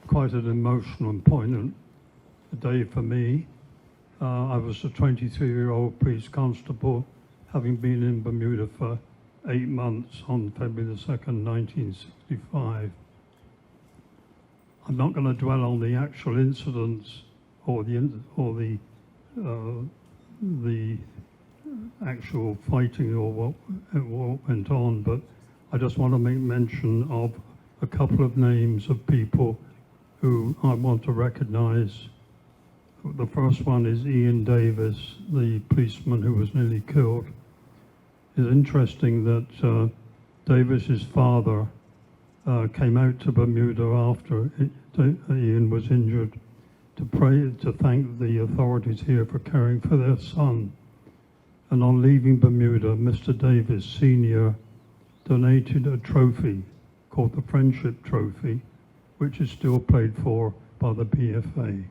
quite an emotional and poignant day for me. I was a 23-year-old police constable, having been in Bermuda for 8 months on February the 2nd, 1965. I'm not going to dwell on the actual incidents or the actual fighting or what went on, but I just want to make mention of a couple of names of people who I want to recognize. The first one is Ian Davis, the policeman who was nearly killed. It's interesting that Davis's father came out to Bermuda after Ian was injured to thank the authorities here for caring for their son. And on leaving Bermuda, Mr. Davis Sr. donated a trophy called the Friendship Trophy, which is still played for by the PFA.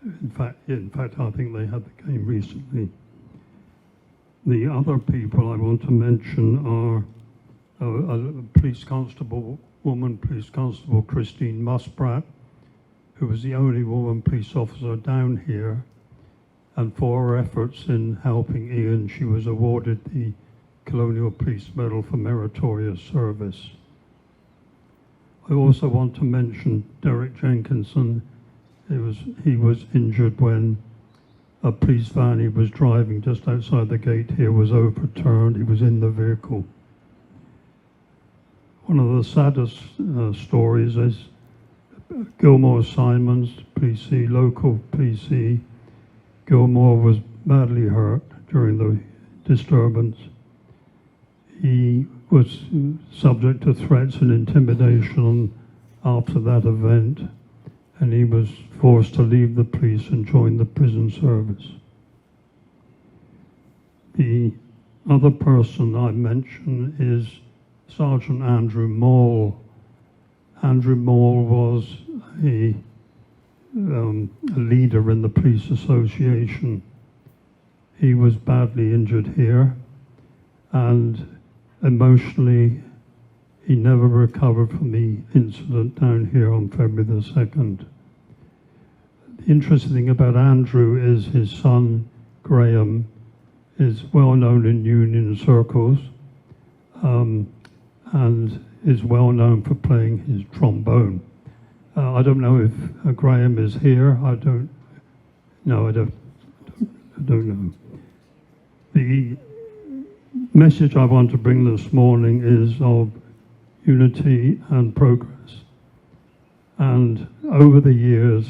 In fact, I think they had the game recently. The other people I want to mention are a police constable, woman police constable, Christine Muspratt, who was the only woman police officer down here, and for her efforts in helping Ian, she was awarded the Colonial Police Medal for Meritorious Service. I also want to mention Derek Jenkinson. He was injured when a police van he was driving just outside the gate here was overturned. He was in the vehicle. One of the saddest stories is Gilmore Simons, policey, local policey. Gilmore was badly hurt during the disturbance. He was subject to threats and intimidation after that event, and he was forced to leave the police and join the prison service. The other person I mention is Sergeant Andrew Maul. Andrew Maul was a leader in the police association. He was badly injured here, and emotionally he never recovered from the incident down here on February the 2nd. The interesting thing about Andrew is his son Graham is well known in union circles, and is well known for playing his trombone. I don't know if Graham is here. I don't know. The message I want to bring this morning is of unity and progress. And over the years,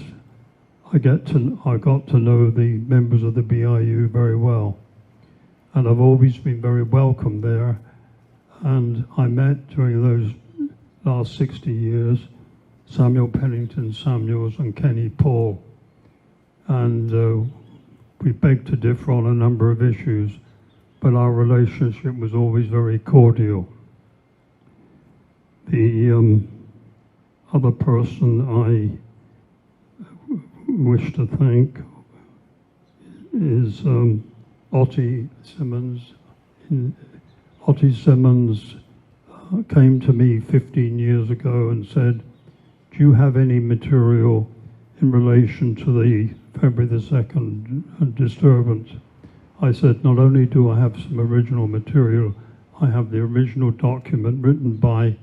I got to know the members of the BIU very well, and I've always been very welcome there. And I met during those last 60 years Samuel Pennington Samuels and Kenny Paul, and we begged to differ on a number of issues, but our relationship was always very cordial. The other person I wish to thank is Ottie Simmons. Ottie Simmons came to me 15 years ago and said, "Do you have any material in relation to the February the 2nd disturbance?" I said, "Not only do I have some original material, I have the original document written by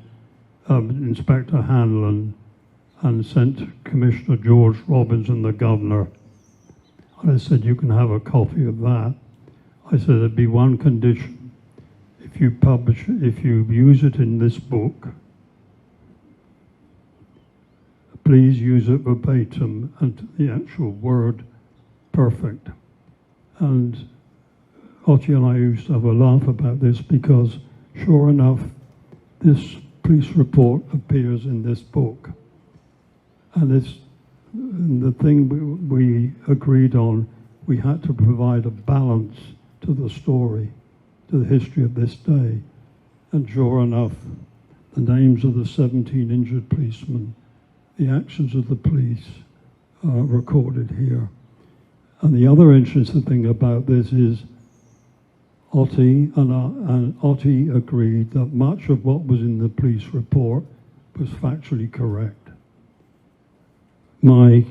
Inspector Hanlon and sent to Commissioner George Robbins and the Governor." And I said, "You can have a copy of that." I said, "There'd be one condition. If you use it in this book, please use it verbatim and the actual word perfect." And Ottie and I used to have a laugh about this because, sure enough, this police report appears in this book. And the thing we agreed on, we had to provide a balance to the story, to the history of this day. And sure enough, the names of the 17 injured policemen, the actions of the police are recorded here. And the other interesting thing about this is Ottie and Ottie agreed that much of what was in the police report was factually correct. My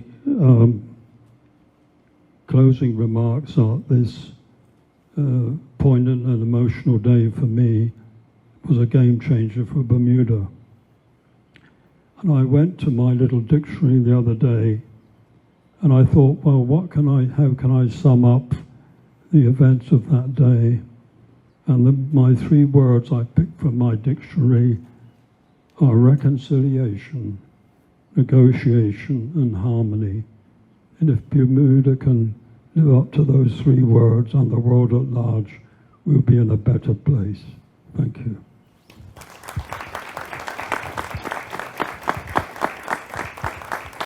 closing remarks are this poignant and emotional day for me was a game changer for Bermuda. And I went to my little dictionary the other day and I thought, well, how can I sum up the events of that day? And my 3 words I picked from my dictionary are reconciliation, negotiation, and harmony. And if Bermuda can live up to those 3 words and the world at large, we'll be in a better place. Thank you.